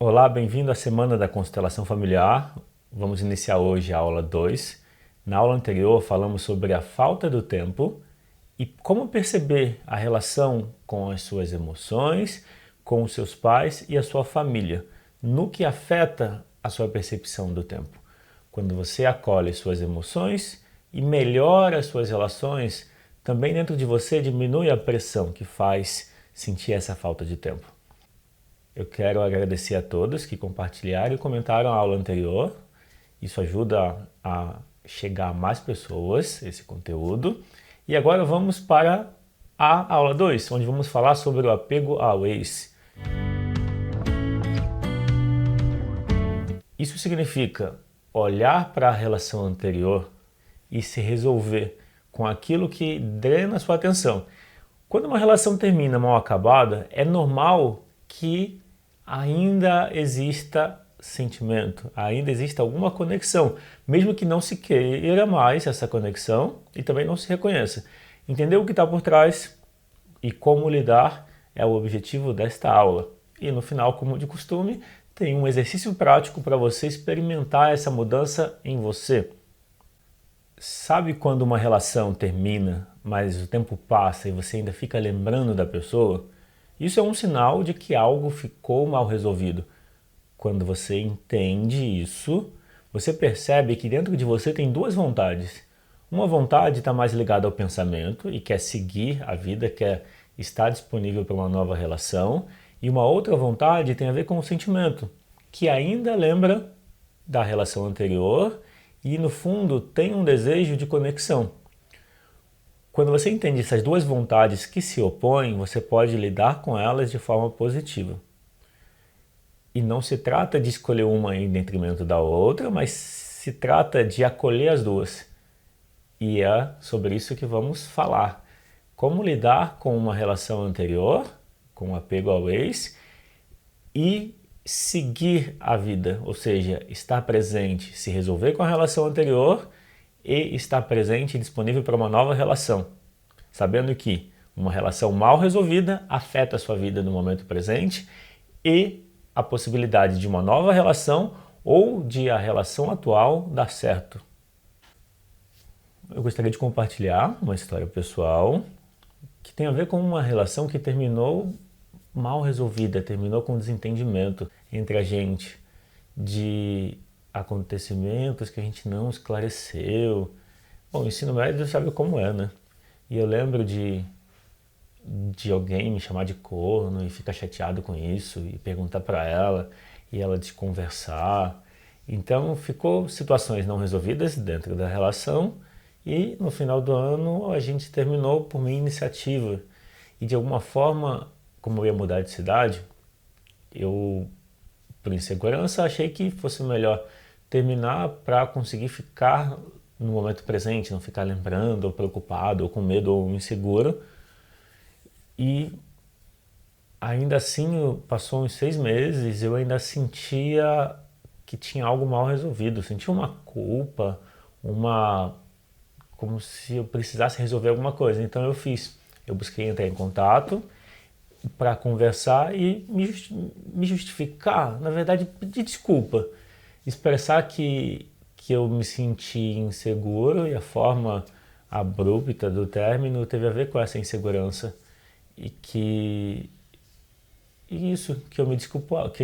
Olá, bem-vindo à Semana da Constelação Familiar. Vamos iniciar hoje a aula 2. Na aula anterior falamos sobre a falta do tempo e como perceber a relação com as suas emoções, com os seus pais e a sua família, no que afeta a sua percepção do tempo. Quando você acolhe suas emoções e melhora as suas relações, também dentro de você diminui a pressão que faz sentir essa falta de tempo. Eu quero agradecer a todos que compartilharam e comentaram a aula anterior. Isso ajuda a chegar a mais pessoas, esse conteúdo. E agora vamos para a aula 2, onde vamos falar sobre o apego ao ex. Isso significa olhar para a relação anterior e se resolver com aquilo que drena a sua atenção. Quando uma relação termina mal acabada, é normal que ainda exista sentimento, ainda exista alguma conexão, mesmo que não se queira mais essa conexão e também não se reconheça. Entender o que está por trás e como lidar é o objetivo desta aula. E no final, como de costume, tem um exercício prático para você experimentar essa mudança em você. Sabe quando uma relação termina, mas o tempo passa e você ainda fica lembrando da pessoa? Isso é um sinal de que algo ficou mal resolvido. Quando você entende isso, você percebe que dentro de você tem duas vontades. Uma vontade está mais ligada ao pensamento e quer seguir a vida, quer estar disponível para uma nova relação. E uma outra vontade tem a ver com o sentimento, que ainda lembra da relação anterior e no fundo tem um desejo de conexão. Quando você entende essas duas vontades que se opõem, você pode lidar com elas de forma positiva. E não se trata de escolher uma em detrimento da outra, mas se trata de acolher as duas. E é sobre isso que vamos falar. Como lidar com uma relação anterior, com apego ao ex, e seguir a vida, ou seja, estar presente, se resolver com a relação anterior e estar presente e disponível para uma nova relação, sabendo que uma relação mal resolvida afeta a sua vida no momento presente e a possibilidade de uma nova relação ou de a relação atual dar certo. Eu gostaria de compartilhar uma história pessoal que tem a ver com uma relação que terminou mal resolvida, terminou com desentendimento entre a gente, de acontecimentos que a gente não esclareceu. Bom, o ensino médio sabe como é, né? E eu lembro de alguém me chamar de corno e ficar chateado com isso e perguntar para ela e ela desconversar. Então ficou situações não resolvidas dentro da relação e no final do ano a gente terminou por minha iniciativa. E de alguma forma, como eu ia mudar de cidade, eu, por insegurança, achei que fosse melhor terminar para conseguir ficar no momento presente, não ficar lembrando, ou preocupado, ou com medo, ou inseguro. E ainda assim, passou uns 6 meses, eu ainda sentia que tinha algo mal resolvido, sentia uma culpa, como se eu precisasse resolver alguma coisa. Então eu busquei entrar em contato para conversar e me justificar, na verdade pedir desculpa, expressar que eu me senti inseguro e a forma abrupta do término teve a ver com essa insegurança e que eu queria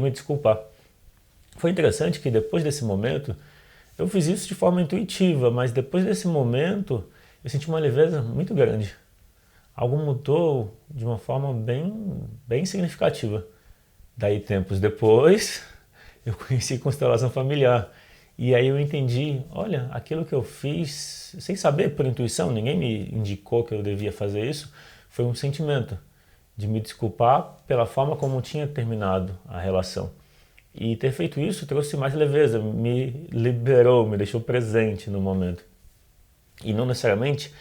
me desculpar. Foi interessante que depois desse momento eu fiz isso de forma intuitiva, mas depois desse momento eu senti uma leveza muito grande. Algo mudou de uma forma bem significativa. Daí, tempos depois, eu conheci constelação familiar. E aí eu entendi, olha, aquilo que eu fiz, sem saber por intuição, ninguém me indicou que eu devia fazer isso, foi um sentimento de me desculpar pela forma como tinha terminado a relação. E ter feito isso trouxe mais leveza, me liberou, me deixou presente no momento. E não necessariamente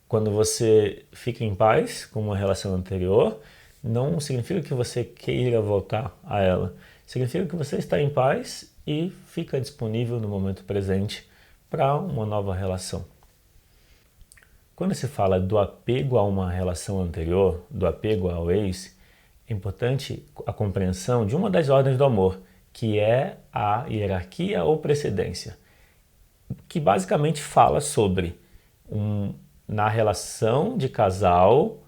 quando você fica em paz com uma relação anterior, não significa que você queira voltar a ela. Significa que você está em paz e fica disponível no momento presente para uma nova relação. Quando se fala do apego a uma relação anterior, do apego ao ex, é importante a compreensão de uma das ordens do amor, que é a hierarquia ou precedência, que basicamente fala sobre na relação de casal,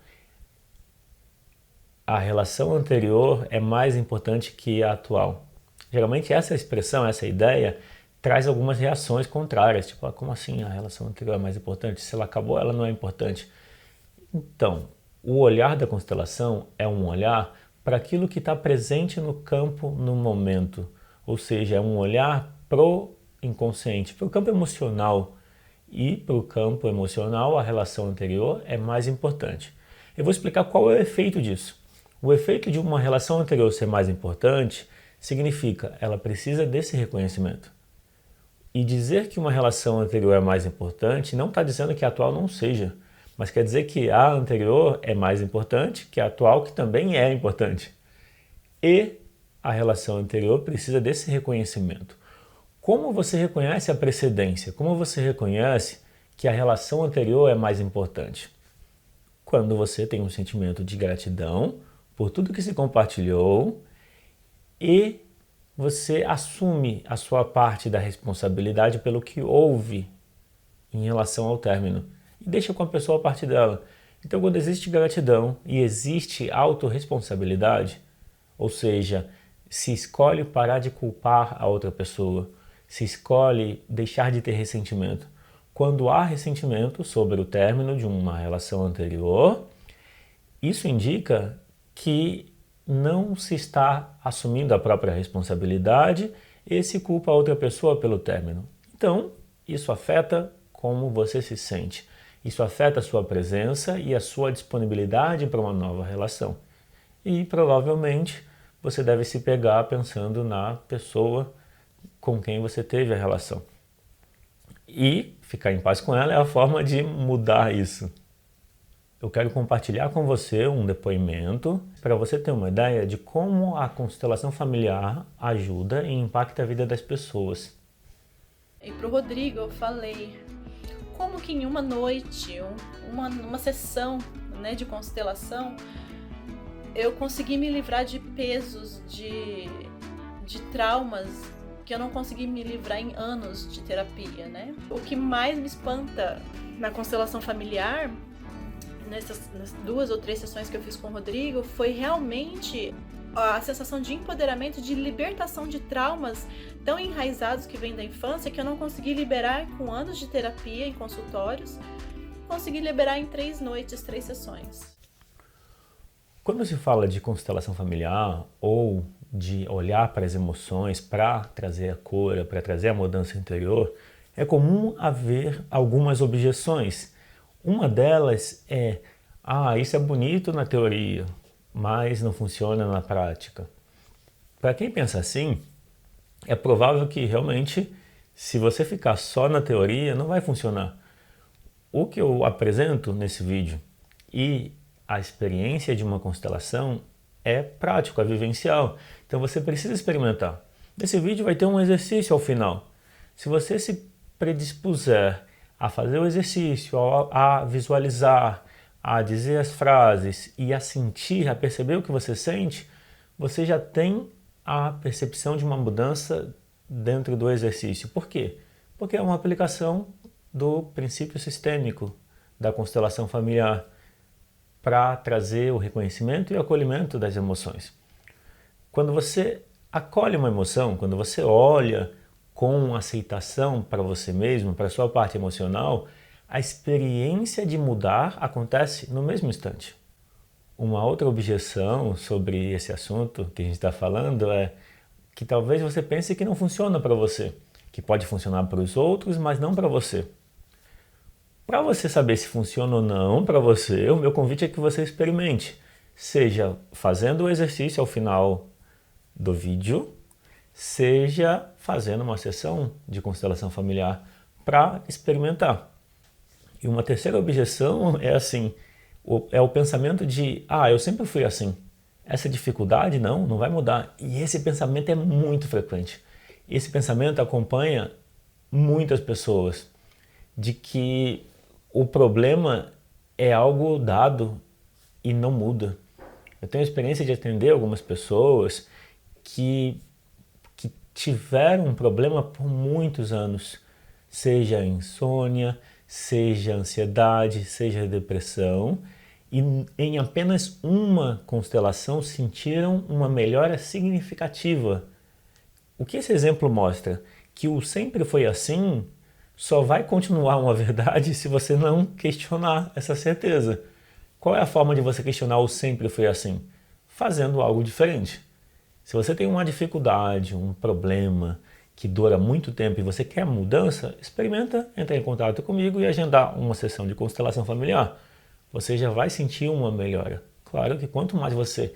a relação anterior é mais importante que a atual. Geralmente essa expressão, essa ideia, traz algumas reações contrárias, tipo, como assim a relação anterior é mais importante? Se ela acabou, ela não é importante. Então, o olhar da constelação é um olhar para aquilo que está presente no campo no momento, ou seja, é um olhar pro inconsciente, para o campo emocional, e para o campo emocional a relação anterior é mais importante. Eu vou explicar qual é o efeito disso. O efeito de uma relação anterior ser mais importante significa ela precisa desse reconhecimento. E dizer que uma relação anterior é mais importante não está dizendo que a atual não seja, mas quer dizer que a anterior é mais importante que a atual, que também é importante. E a relação anterior precisa desse reconhecimento. Como você reconhece a precedência? Como você reconhece que a relação anterior é mais importante? Quando você tem um sentimento de gratidão por tudo que se compartilhou e você assume a sua parte da responsabilidade pelo que houve em relação ao término e deixa com a pessoa a parte dela. Então, quando existe gratidão e existe autorresponsabilidade, ou seja, se escolhe parar de culpar a outra pessoa, se escolhe deixar de ter ressentimento. Quando há ressentimento sobre o término de uma relação anterior, isso indica que não se está assumindo a própria responsabilidade e se culpa a outra pessoa pelo término. Então, isso afeta como você se sente. Isso afeta a sua presença e a sua disponibilidade para uma nova relação. E provavelmente você deve se pegar pensando na pessoa com quem você teve a relação. E ficar em paz com ela é a forma de mudar isso. Eu quero compartilhar com você um depoimento para você ter uma ideia de como a constelação familiar ajuda e impacta a vida das pessoas. E para o Rodrigo eu falei como que em uma noite, uma sessão, né, de constelação, eu consegui me livrar de pesos, de traumas que eu não consegui me livrar em anos de terapia, né? O que mais me espanta na constelação familiar, nas 2 ou 3 sessões que eu fiz com o Rodrigo, foi realmente a sensação de empoderamento, de libertação de traumas tão enraizados que vêm da infância que eu não consegui liberar com anos de terapia em consultórios, consegui liberar em 3 noites, 3 sessões. Quando se fala de constelação familiar ou de olhar para as emoções para trazer a cura, para trazer a mudança interior, é comum haver algumas objeções. Uma delas é, isso é bonito na teoria, mas não funciona na prática. Para quem pensa assim, é provável que realmente, se você ficar só na teoria, não vai funcionar. O que eu apresento nesse vídeo e a experiência de uma constelação é prático, é vivencial. Então você precisa experimentar. Nesse vídeo vai ter um exercício ao final. Se você se predispuser a fazer o exercício, a visualizar, a dizer as frases e a sentir, a perceber o que você sente, você já tem a percepção de uma mudança dentro do exercício. Por quê? Porque é uma aplicação do princípio sistêmico da constelação familiar para trazer o reconhecimento e o acolhimento das emoções. Quando você acolhe uma emoção, quando você olha com aceitação para você mesmo, para a sua parte emocional, a experiência de mudar acontece no mesmo instante. Uma outra objeção sobre esse assunto que a gente está falando é que talvez você pense que não funciona para você, que pode funcionar para os outros, mas não para você. Para você saber se funciona ou não para você, o meu convite é que você experimente, seja fazendo o exercício ao final do vídeo, seja fazendo uma sessão de constelação familiar para experimentar. E uma terceira objeção é assim, é o pensamento de, eu sempre fui assim, essa dificuldade não vai mudar. E esse pensamento é muito frequente. Esse pensamento acompanha muitas pessoas, de que o problema é algo dado e não muda. Eu tenho a experiência de atender algumas pessoas que tiveram um problema por muitos anos, seja insônia, seja ansiedade, seja depressão, e em apenas uma constelação sentiram uma melhora significativa. O que esse exemplo mostra? Que o sempre foi assim só vai continuar uma verdade se você não questionar essa certeza. Qual é a forma de você questionar o sempre foi assim? Fazendo algo diferente. Se você tem uma dificuldade, um problema que dura muito tempo e você quer mudança, experimenta entrar em contato comigo e agendar uma sessão de constelação familiar. Você já vai sentir uma melhora. Claro que quanto mais você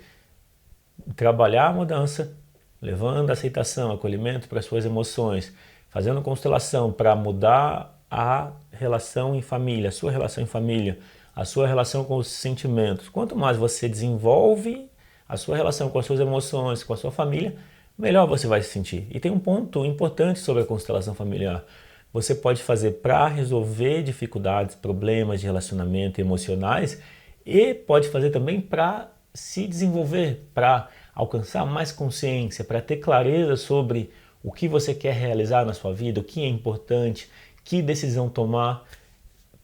trabalhar a mudança, levando a aceitação, acolhimento para suas emoções, fazendo constelação para mudar a relação em família, a sua relação em família, a sua relação com os sentimentos. Quanto mais você desenvolve a sua relação com as suas emoções, com a sua família, melhor você vai se sentir. E tem um ponto importante sobre a constelação familiar. Você pode fazer para resolver dificuldades, problemas de relacionamento emocionais e pode fazer também para se desenvolver, para alcançar mais consciência, para ter clareza sobre o que você quer realizar na sua vida, o que é importante, que decisão tomar,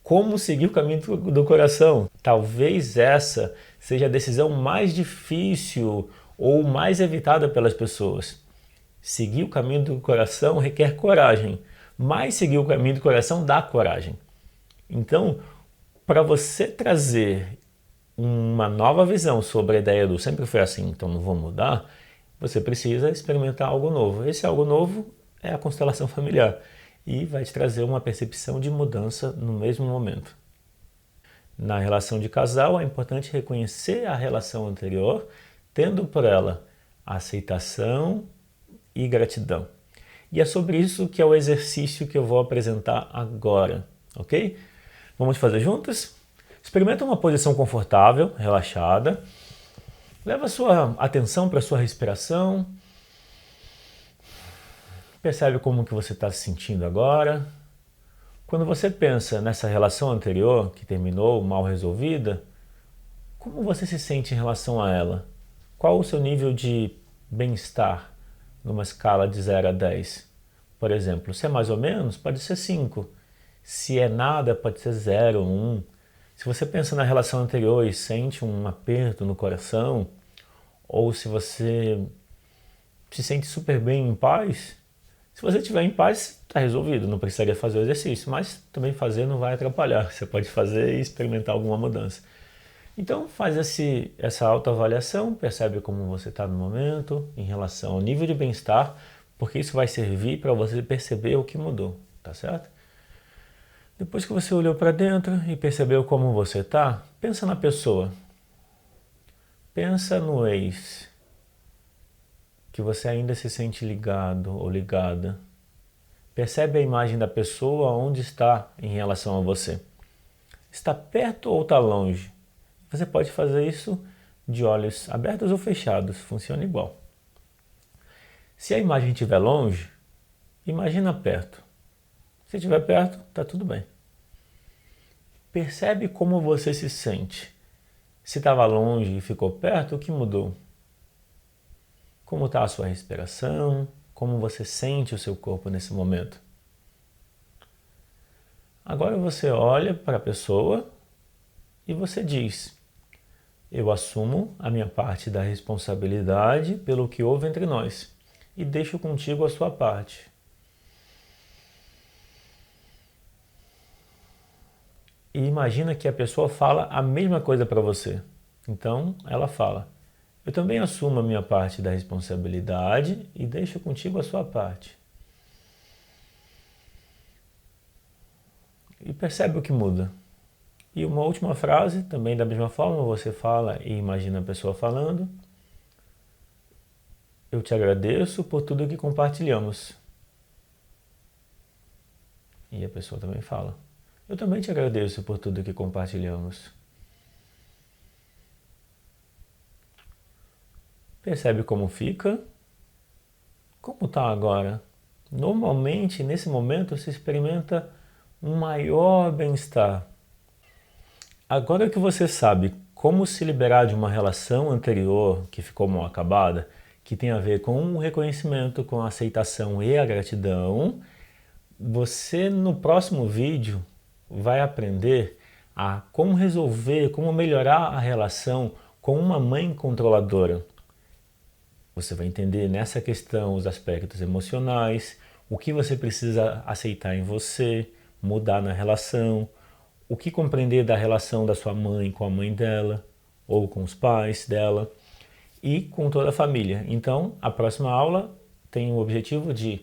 como seguir o caminho do coração. Talvez essa seja a decisão mais difícil ou mais evitada pelas pessoas. Seguir o caminho do coração requer coragem, mas seguir o caminho do coração dá coragem. Então, para você trazer uma nova visão sobre a ideia do sempre foi assim, então não vou mudar, você precisa experimentar algo novo. Esse algo novo é a constelação familiar e vai te trazer uma percepção de mudança no mesmo momento. Na relação de casal, é importante reconhecer a relação anterior, tendo por ela aceitação e gratidão. E é sobre isso que é o exercício que eu vou apresentar agora, ok? Vamos fazer juntos? Experimenta uma posição confortável, relaxada. Leva a sua atenção para a sua respiração. Percebe como que você está se sentindo agora. Quando você pensa nessa relação anterior, que terminou mal resolvida, como você se sente em relação a ela? Qual o seu nível de bem-estar numa escala de 0 a 10? Por exemplo, se é mais ou menos, pode ser 5. Se é nada, pode ser 0, 1. Se você pensa na relação anterior e sente um aperto no coração, ou se você se sente super bem em paz, se você estiver em paz, está resolvido, não precisaria fazer o exercício, mas também fazer não vai atrapalhar, você pode fazer e experimentar alguma mudança. Então faz essa autoavaliação, percebe como você está no momento em relação ao nível de bem-estar, porque isso vai servir para você perceber o que mudou, tá certo? Depois que você olhou para dentro e percebeu como você está, pensa na pessoa. Pensa no ex, que você ainda se sente ligado ou ligada. Percebe a imagem da pessoa onde está em relação a você. Está perto ou está longe? Você pode fazer isso de olhos abertos ou fechados, funciona igual. Se a imagem estiver longe, imagina perto. Se estiver perto, está tudo bem. Percebe como você se sente. Se estava longe e ficou perto, o que mudou? Como está a sua respiração? Como você sente o seu corpo nesse momento? Agora você olha para a pessoa e você diz: eu assumo a minha parte da responsabilidade pelo que houve entre nós e deixo contigo a sua parte. E imagina que a pessoa fala a mesma coisa para você. Então ela fala: eu também assumo a minha parte da responsabilidade e deixo contigo a sua parte. E percebe o que muda. E uma última frase, também da mesma forma, você fala e imagina a pessoa falando: eu te agradeço por tudo que compartilhamos. E a pessoa também fala: eu também te agradeço por tudo que compartilhamos. Percebe como fica? Como está agora? Normalmente, nesse momento, se experimenta um maior bem-estar. Agora que você sabe como se liberar de uma relação anterior que ficou mal acabada, que tem a ver com o reconhecimento, com a aceitação e a gratidão, você no próximo vídeo vai aprender a como resolver, como melhorar a relação com uma mãe controladora. Você vai entender nessa questão os aspectos emocionais, o que você precisa aceitar em você, mudar na relação, o que compreender da relação da sua mãe com a mãe dela, ou com os pais dela, e com toda a família. Então, a próxima aula tem o objetivo de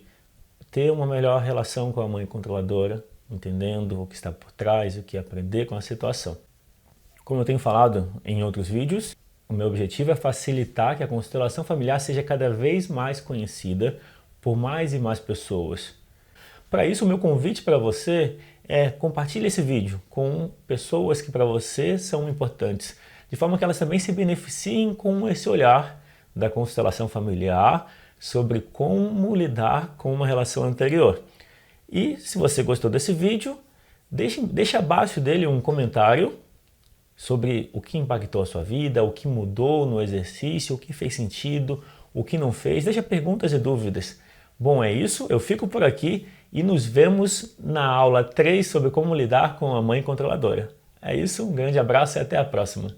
ter uma melhor relação com a mãe controladora, entendendo o que está por trás, o que aprender com a situação. Como eu tenho falado em outros vídeos, o meu objetivo é facilitar que a constelação familiar seja cada vez mais conhecida por mais e mais pessoas. Para isso, o meu convite para você é compartilhe esse vídeo com pessoas que para você são importantes, de forma que elas também se beneficiem com esse olhar da constelação familiar sobre como lidar com uma relação anterior. E se você gostou desse vídeo, deixe abaixo dele um comentário sobre o que impactou a sua vida, o que mudou no exercício, o que fez sentido, o que não fez. Deixa perguntas e dúvidas. Bom, é isso. Eu fico por aqui e nos vemos na aula 3 sobre como lidar com a mãe controladora. É isso, um grande abraço e até a próxima.